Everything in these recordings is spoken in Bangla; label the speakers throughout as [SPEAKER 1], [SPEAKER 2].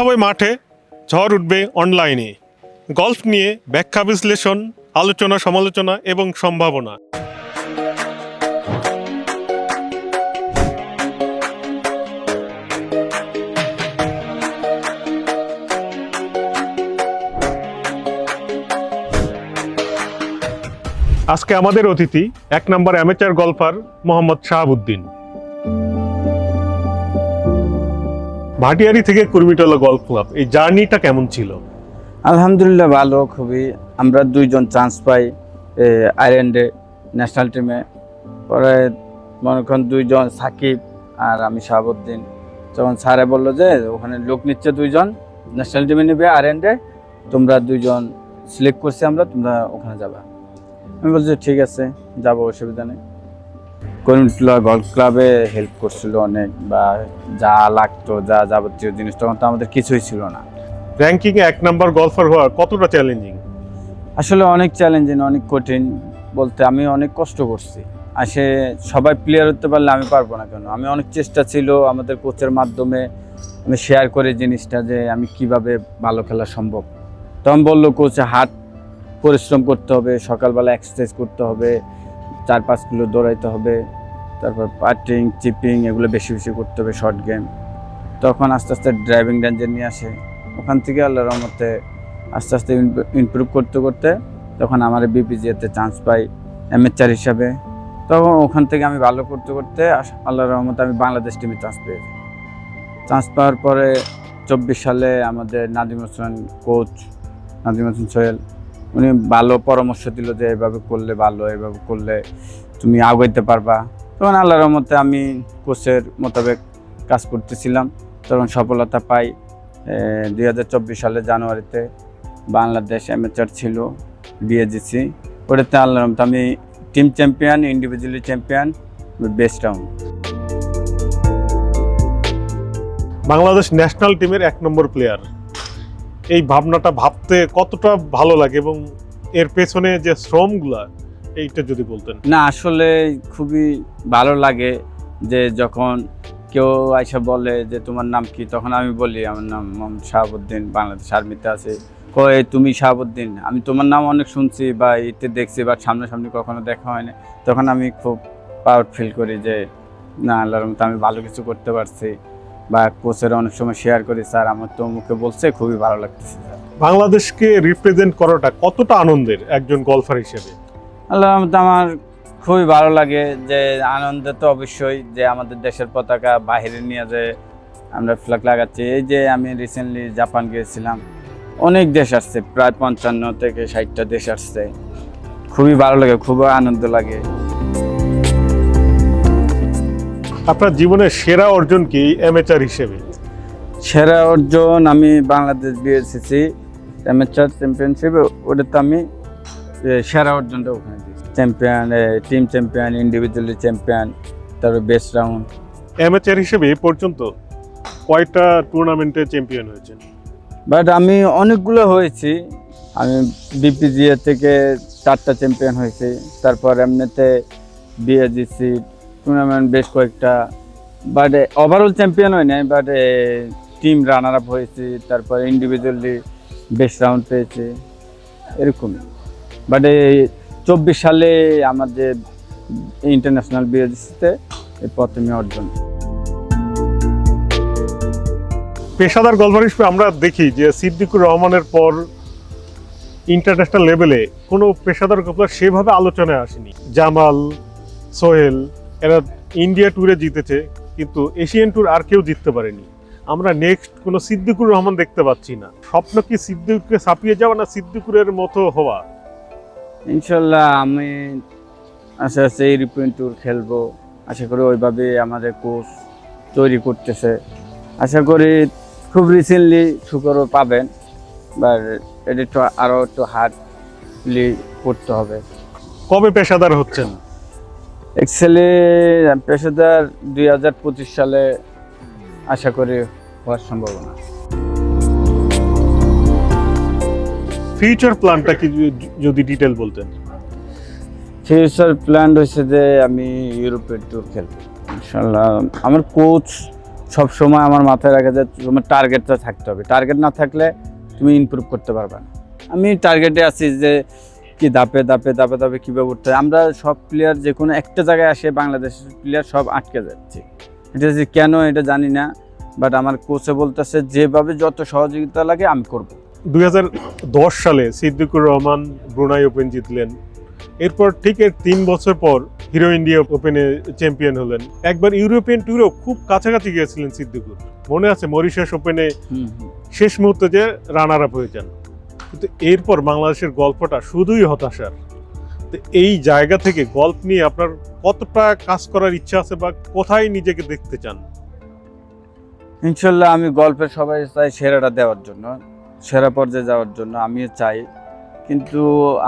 [SPEAKER 1] হবে মাঠে, ঝড় উঠবে অনলাইনে। গল্ফ নিয়ে ব্যাখ্যা বিশ্লেষণ, আলোচনা সমালোচনা এবং সম্ভাবনা। আজকে আমাদের অতিথি 1 নম্বর অ্যামেচার গলফার মোহাম্মদ শাহাবুদ্দিন। ভাটিয়ারি থেকে কুর্মিটোলা গলফ ক্লাব, এই জার্নিটা কেমন ছিল?
[SPEAKER 2] আলহামদুলিল্লাহ ভালো, খুবই। আমরা দুইজন চান্স পাই আয়ারল্যান্ডে ন্যাশনাল টিমে। পরে মনে করেন দুইজন সাকিব আর আমি শাহাবুদ্দিন, যখন স্যারে বললো যে ওখানে লোক নিচ্ছে দুইজন ন্যাশনাল টিমে নেবে আয়ারল্যান্ডে, তোমরা দুইজন সিলেক্ট করছি আমরা, তোমরা ওখানে যাবা। আমি বলছি ঠিক আছে যাবো, অসুবিধা নেই। কুর্মিটোলা গলফ ক্লাবে হেল্প করছিল অনেক, বা যা লাগতো যা যাবতীয় জিনিস, তখন তো আমাদের কিছুই ছিল না।
[SPEAKER 1] র্যাঙ্কিংয়ে 1 নম্বর গলফার হওয়া কতটা চ্যালেঞ্জিং?
[SPEAKER 2] আসলে অনেক চ্যালেঞ্জিং, অনেক কঠিন। বলতে আমি অনেক কষ্ট করছি। সবাই প্লেয়ার হতে পারলে আমি পারবো না কেন? আমি অনেক চেষ্টা ছিল, আমাদের কোচের মাধ্যমে আমি শেয়ার করে জিনিসটা যে আমি কিভাবে ভালো খেলা সম্ভব। তখন বললো কোচ হার্ড পরিশ্রম করতে হবে, সকালবেলা এক্সারসাইজ করতে হবে, 4-5 কিলো দৌড়াইতে হবে, তারপর পাটিং চিপিং এগুলো বেশি বেশি করতে হবে, শর্ট গেম। তখন আস্তে আস্তে ড্রাইভিং রেঞ্জে নিয়ে আসে। ওখান থেকে আল্লাহর রহমতে আস্তে আস্তে ইমপ্রুভ করতে করতে তখন আমার বিপিজিএতে চান্স পাই অ্যামেচার হিসাবে। তখন ওখান থেকে আমি ভালো করতে করতে আল্লাহর রহমতে আমি বাংলাদেশ টিমে চান্স পেয়েছি। চান্স পাওয়ার পরে 24 সালে আমাদের নাদিম হোসেন কোচ, নাদিম হোসেন সোহেল, উনি ভালো পরামর্শ দিল যে এভাবে করলে ভালো, এভাবে করলে তুমি আগাইতে পারবা। তখন আল্লাহর রহমতে আমি কোচের মোতাবেক কাজ করতেছিলাম, তখন সফলতা পাই। 2024 সালে জানুয়ারিতে বাংলাদেশ অ্যামেচার ছিল বিএজিসি, ওটাতে আল্লাহর রহমতে আমি team champion, individually champion, best round.
[SPEAKER 1] Bangladesh national টিমের 1 নম্বর প্লেয়ার, এই ভাবনাটা ভাবতে কতটা ভালো লাগে এবং এর পেছনে যে শ্রমগুলা, এইটা যদি বলতেন।
[SPEAKER 2] না আসলে খুবই ভালো লাগে যে যখন কেউ আইসা বলে যে তোমার নাম কি, তখন আমি বলি আমার নাম মোহাম্মদ শাহাবুদ্দিন, বাংলাদেশ আর্মিতে আছে। কয় তুমি শাহাবুদ্দিন, আমি তোমার নাম অনেক শুনছি বা এতে দেখছি, বা সামনাসামনি কখনো দেখা হয় না। তখন আমি খুব প্রাউড ফিল করি যে না, আল্লাহর মতো আমি ভালো কিছু করতে পারছি। বা কোচের অনেক সময় শেয়ার করি, স্যার আমার তো মুখে বলছে, খুবই ভালো লাগতেছে।
[SPEAKER 1] বাংলাদেশকে রিপ্রেজেন্ট করাটা কতটা আনন্দের একজন গলফার হিসেবে?
[SPEAKER 2] আল্লাহর মতো আমার খুবই ভালো লাগে। যে আনন্দ তো অবশ্যই, যে আমাদের দেশের পতাকা বাইরে নিয়ে যে আমরা ফ্ল্যাগ লাগাচ্ছি। এই যে আমি রিসেন্টলি জাপান গিয়েছিলাম, অনেক দেশ আসছে, প্রায় 55 থেকে 60টা দেশ আসছে। খুবই ভালো লাগে, খুবই আনন্দ লাগে।
[SPEAKER 1] আপনার জীবনের সেরা অর্জন কি অ্যামেচার হিসেবে?
[SPEAKER 2] সেরা অর্জন আমি বাংলাদেশ বিএসিসি অ্যামেচার চ্যাম্পিয়নশিপ, ওটাতে আমি সেরা অর্জনটা ওখানে দিয়েছি। Champion, team champion, individually champion, তারপর বেস্ট রাউন্ড।
[SPEAKER 1] অ্যামেচার হিসেবে এ পর্যন্ত কয়টা টুর্নামেন্টে চ্যাম্পিয়ন হয়েছেন?
[SPEAKER 2] বাট আমি অনেকগুলো হয়েছি। আমি বিপিজিএ থেকে 4টা চ্যাম্পিয়ন হয়েছি, তারপর এমনিতে বিএজিসি টুর্নামেন্ট বেশ কয়েকটা, বাট ওভারঅল চ্যাম্পিয়ন হয় নাই, বাট টিম রানার আপ হয়েছি, তারপর ইন্ডিভিজুয়ালি বেস্ট রাউন্ড পেয়েছি, এরকমই। বাট 24 সালে আমাদের ইন্টারন্যাশনাল বিএজিসিতে প্রথমে অর্জন।
[SPEAKER 1] পেশাদার গলফার হিসেবে আমরা দেখি যে সিদ্দিকুর রহমানের পর ইন্টারন্যাশনাল লেভেলে কোনো পেশাদার গলফার সেভাবে আলোচনায় আসেনি। জামাল, সোহেল, এরা ইন্ডিয়া ট্যুরে জিতেছে, কিন্তু এশিয়ান ট্যুর আর কেউ জিততে পারেনি। আমরা নেক্সট কোনো সিদ্দিকুর রহমান দেখতে পাচ্ছি না। স্বপ্ন কি সিদ্দিকুরকে ছাপিয়ে যাওয়া, না সিদ্দিকুরের মতো হওয়া?
[SPEAKER 2] ইনশাল্লাহ আমি আস্তে আস্তে ইউরোপিয়ান ট্যুর খেলবো, আশা করি ওইভাবে আমাদের কোচ তৈরি করতেছে। আশা করি খুব রিসেন্টলি শুকরও পাবেন, বা এটা একটু আরও একটু হার্ডলি করতে হবে।
[SPEAKER 1] কবে পেশাদার হচ্ছেন?
[SPEAKER 2] অ্যাকচুয়ালি পেশাদার 2025 সালে আশা করি হওয়ার সম্ভাবনা।
[SPEAKER 1] ফিউচার প্ল্যানটা কি যদি ডিটেল বলতেন?
[SPEAKER 2] ফিউচার প্ল্যান হয়েছে যে আমি ইউরোপের ট্যুর খেলবো ইনশাল্লাহ। আমার কোচ সব সময় আমার মাথায় রাখা যায় তোমার টার্গেটটা থাকতে হবে, টার্গেট না থাকলে তুমি ইমপ্রুভ করতে পারবে না। আমি টার্গেটে আছি যে কি ধাপে ধাপে ধাপে ধাপে কীভাবে উঠতে হয়। আমরা সব প্লেয়ার যে কোনো একটা জায়গায় আসে, বাংলাদেশের প্লেয়ার সব আটকে যাচ্ছে, এটা যে কেন এটা জানি না, বাট আমার কোচে বলতেছে যেভাবে যত সহযোগিতা লাগে আমি করব।
[SPEAKER 1] 2010 সালে সিদ্দিকুর রহমান ব্রুনাই ওপেন জিতলেন, এরপর ঠিক এর 3 বছর পর হিরো ইন্ডিয়া ওপেনে চ্যাম্পিয়ন হলেন। একবার ইউরোপিয়ান ট্যুরেও খুব কাছাকাছি গিয়েছিলেন সিদ্দিকুর, মনে আছে মরিশাস ওপেনে শেষ মুহূর্তে যে রানার আপ হয়ে যান। কিন্তু এরপর বাংলাদেশের গল্পটা শুধুই হতাশার। তো এই জায়গা থেকে গল্প নিয়ে আপনার কতটা কাজ করার ইচ্ছা আছে বা কোথায় নিজেকে দেখতে চান?
[SPEAKER 2] ইনশাল্লাহ আমি গল্পের সবাই চাই সেরাটা দেওয়ার জন্য, সেরা পর্যায়ে যাওয়ার জন্য আমিও চাই, কিন্তু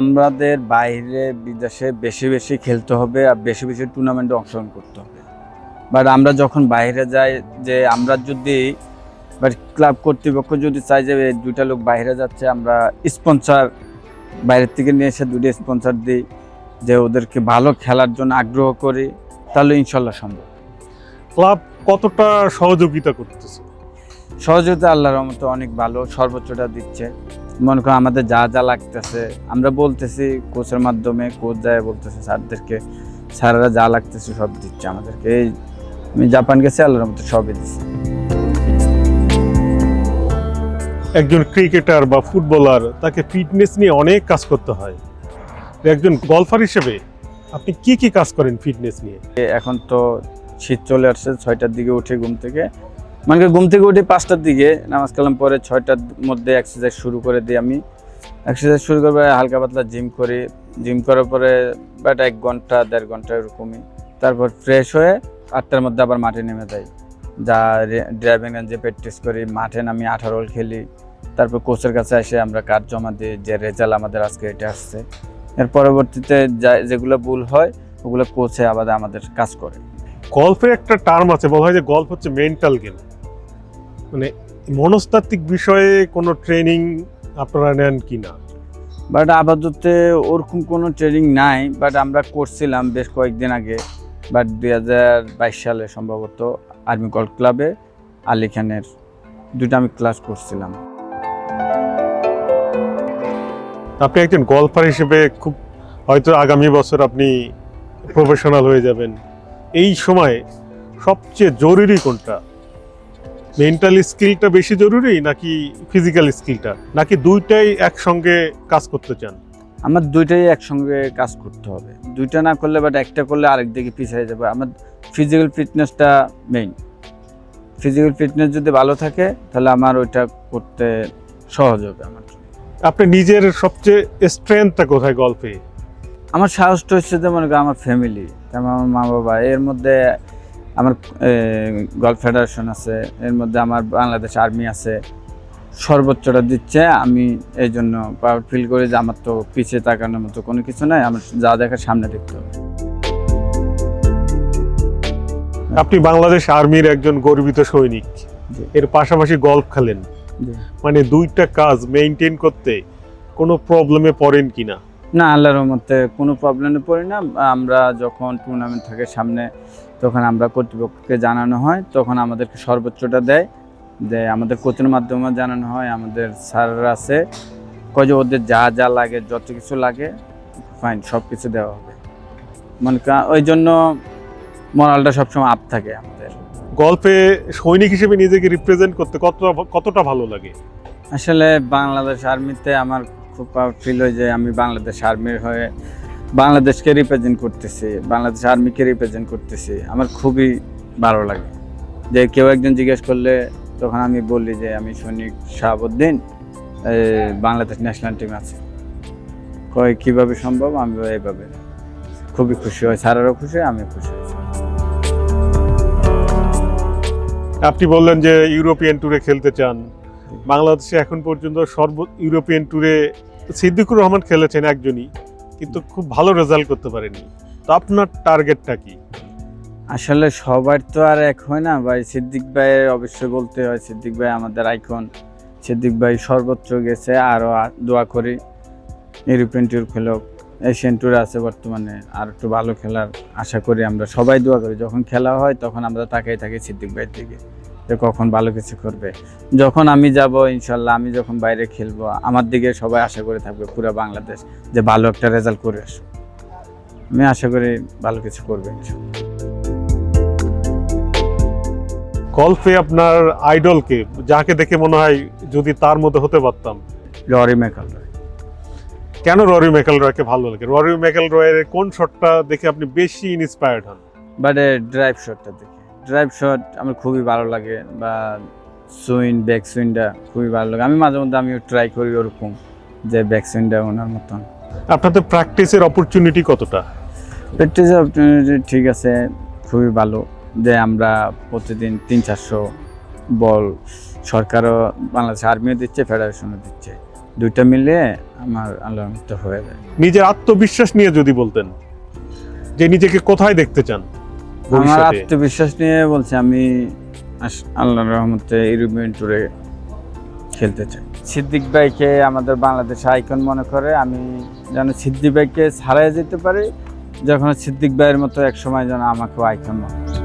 [SPEAKER 2] আমাদের বাইরে বিদেশে বেশি বেশি খেলতে হবে আর বেশি বেশি টুর্নামেন্টে অংশগ্রহণ করতে হবে। বাট আমরা যখন বাইরে যাই, যে আমরা যদি বাট ক্লাব কর্তৃপক্ষ যদি চাই যে দুইটা লোক বাইরে যাচ্ছে, আমরা স্পন্সর বাইরের থেকে নিয়ে এসে দুটো স্পন্সর দিই, যে ওদেরকে ভালো খেলার জন্য আগ্রহ করি, তাহলে ইনশাল্লাহ সম্ভব।
[SPEAKER 1] ক্লাব কতটা সহযোগিতা করতেছে?
[SPEAKER 2] সহযোগিতা আল্লাহর রহমতে অনেক ভালো, সর্বোচ্চটা দিচ্ছে। মনে করো আমাদের যা যা লাগতেছে আমরা বলতেছি কোচের মাধ্যমে, কোচ যায় বলতেছে স্যারদেরকে, স্যাররা যা লাগতেছে সব দিচ্ছে আমাদেরকে। এই আমি জাপান গেছি, আল্লাহর রহমতে সবই দিচ্ছে।
[SPEAKER 1] একজন ক্রিকেটার বা ফুটবলার, তাকে ফিটনেস নিয়ে অনেক কাজ করতে হয়। একজন গলফার হিসেবে আপনি কি কি কাজ করেন ফিটনেস নিয়ে?
[SPEAKER 2] এখন তো শীত চলে আসছে, 6টার দিকে উঠে ঘুম থেকে, মানে ঘুম থেকে উঠে 5টার দিকে নামাজ কালাম পরে 6টার মধ্যে এক্সারসাইজ শুরু করে দিই। আমি এক্সারসাইজ শুরু করে হালকা পাতলা জিম করি, জিম করার পরে বাট 1 ঘন্টা 1.5 ঘন্টা এরকমই, তারপর ফ্রেশ হয়ে 8টার মধ্যে আবার মাঠে নেমে যাই, যা ড্রাইভিং রেঞ্জে প্র্যাকটিস করি, মাঠে নামি 18 হোল খেলি, তারপর কোচের কাছে এসে আমরা কাজ জমা দিই যে রেজাল্ট আমাদের আজকে এটা আসছে। এর পরবর্তীতে যেগুলো ভুল হয় ওগুলো কোচে আবার আমাদের কাজ করে।
[SPEAKER 1] গল্ফের একটা টার্ম আছে, বলা হয় যে গল্ফ হচ্ছে মেন্টাল গেম, মানে মনস্তাত্ত্বিক বিষয়ে কোনো ট্রেনিং আপনারা নেন কি না?
[SPEAKER 2] বাট আপাতত ওরকম কোনো ট্রেনিং নাই, বাট আমরা করছিলাম বেশ কয়েকদিন আগে, বাট 2022 সালে সম্ভবত আর্মি গল্ফ ক্লাবে আলী খানের 2টা আমি ক্লাস করছিলাম।
[SPEAKER 1] আপনি একজন গলফার হিসেবে খুব হয়তো আগামী বছর আপনি প্রফেশনাল হয়ে যাবেন, এই সময় সবচেয়ে জরুরি কোনটা? মেন্টাল স্কিলটা বেশি জরুরি নাকি ফিজিক্যাল স্কিলটা, নাকি দুইটাই একসঙ্গে কাজ করতে চান?
[SPEAKER 2] আমার দুইটাই একসঙ্গে কাজ করতে হবে, দুইটা না করলে বাট একটা করলে আরেক দিকে পিছিয়ে যাবে। আমার ফিজিক্যাল ফিটনেসটা মেইন, ফিজিক্যাল ফিটনেস যদি ভালো থাকে তাহলে আমার ওইটা করতে সহজ হবে আমার।
[SPEAKER 1] আপনি নিজের সবচেয়ে স্ট্রেংথটা কোথায় গল্পে?
[SPEAKER 2] আমার সাহসটা হচ্ছে যে মনে করি আমার ফ্যামিলি, আমার মা বাবা, এর মধ্যে আমার গল্ফ ফেডারেশন আছে, এর মধ্যে আমার বাংলাদেশ আর্মি আছে, সর্বোচ্চটা দিচ্ছে। আমি এই জন্য প্রাউড ফিল করি যে আমার তো পিছিয়ে তাকানোর মতো কোনো কিছু নাই, আমার যা দেখার সামনে দেখতে হবে।
[SPEAKER 1] আপনি বাংলাদেশ আর্মির একজন গর্বিত সৈনিক, এর পাশাপাশি গল্ফ খেলেন, মানে দুইটা কাজ মেইনটেইন করতে কোনো প্রবলেমে পড়েন কিনা?
[SPEAKER 2] না, আল্লাহর রহমতে কোনো প্রবলেমে পড়ি না। আমরা যখন টুর্নামেন্ট থাকে সামনে, তখন আমরা কর্তৃপক্ষকে জানানো হয়, তখন আমাদেরকে সর্বোচ্চটা দেয়, যে আমাদের কোচের মাধ্যমে জানানো হয়, আমাদের স্যাররা আছে, কয় যে ওদের যা যা লাগে, যত কিছু লাগে ফাইন সব কিছু দেওয়া হবে। মানে ওই জন্য মরালটা সবসময় আপ থাকে আমাদের।
[SPEAKER 1] গল্পে সৈনিক হিসেবে নিজেকে রিপ্রেজেন্ট করতে কতটা ভালো লাগে?
[SPEAKER 2] আসলে বাংলাদেশ আর্মিতে আমার খুব প্রাউড ফিল হয় যে আমি বাংলাদেশ আর্মির হয়ে বাংলাদেশকে রিপ্রেজেন্ট করতেছি, বাংলাদেশ আর্মিকে রিপ্রেজেন্ট করতেছি। আমার খুবই ভালো লাগে যে কেউ একজন জিজ্ঞেস করলে তখন আমি বলি যে আমি সৈনিক শাহাবুদ্দিন, বাংলাদেশ ন্যাশনাল টিম আছে। কয় কীভাবে সম্ভব? আমি এইভাবে। খুবই খুশি হয়, স্যারেরও খুশি, আমিও খুশি হয়েছি।
[SPEAKER 1] আপনি বললেন যে ইউরোপিয়ান ট্যুরে খেলতে চান, বাংলাদেশে এখন পর্যন্ত ইউরোপিয়ান ট্যুরে সিদ্দিকুর রহমান খেলেছেন একজনই, কিন্তু খুব ভালো রেজাল্ট করতে পারেননি। তো আপনার টার্গেটটা কি?
[SPEAKER 2] আসলে সবার তো আর এক হয় না ভাই। সিদ্দিক ভাইয়ের অবশ্যই বলতে হয়, সিদ্দিক ভাই আমাদের আইকন, সিদ্দিক ভাই সর্বোচ্চ গেছে। আরও দোয়া করি ইউরোপিয়ান ট্যুর খেলুক, এশিয়ান ট্যুর আছে বর্তমানে, আর একটু ভালো খেলার আশা করি। আমরা সবাই দোয়া করি, যখন খেলা হয় তখন আমরা তাকাই থাকি সিদ্দিক ভাইয়ের দিকে। যে কখন ভালো কিছু করবে। যখন আমি যাব ইনশাল্লাহ, আমি যখন বাইরে খেলবো, আমার দিকে সবাই আশা করে থাকবে পুরো বাংলাদেশ যে ভালো একটা রেজাল্ট করে আসো। আমি আশা করি ভালো কিছু করবে ইনশাল্লাহ।
[SPEAKER 1] গল্ফে আপনার আইডলকে, যাকে দেখে মনে হয় যদি তার মতো হতে পারতাম?
[SPEAKER 2] ররি ম্যাকইলরয়।
[SPEAKER 1] কেন ররি ম্যাকইলরয়কে ভালো লাগে? ররি ম্যাকইলরয়ের কোন শটটা দেখে আপনি বেশি ইন্সপায়ার্ড হন?
[SPEAKER 2] বাট ড্রাইভ শটটা দেখে, ড্রাইভ শট আমার খুবই ভালো লাগে, বা সুইং, ব্যাক সুইংটা খুবই ভালো লাগে। আমি মাঝে মধ্যে আমিও ট্রাই করি ওরকম, যে ব্যাক সুইংটা ওনার মতন।
[SPEAKER 1] আপনাদের প্র্যাকটিসের অপরচুনিটি কতটা?
[SPEAKER 2] প্র্যাকটিস অপরচুনিটি ঠিক আছে, খুবই ভালো। যে আমরা প্রতিদিন 300-400 বল, সরকারও বাংলাদেশ আর্মিও দিচ্ছে, ফেডারেশনও দিচ্ছে, দুইটা মিলে আমার আল্লাহর মতো হয়ে যায়।
[SPEAKER 1] নিজের আত্মবিশ্বাস নিয়ে যদি বলতেন, যে নিজেকে কোথায় দেখতে চান
[SPEAKER 2] আমার
[SPEAKER 1] ভবিষ্যতে?
[SPEAKER 2] আত্মবিশ্বাস নিয়ে বলছি, আমি আল্লাহর রহমতে ইউরোপিয়ান ট্যুরে খেলতে চাই। সিদ্দিক ভাইকে আমাদের বাংলাদেশে আইকন মনে করে, আমি যেন সিদ্দিক ভাইকে ছাড়াই যেতে পারি, যখন সিদ্দিক ভাইয়ের মতো এক সময় যেন আমাকেও আইকন মনে করে।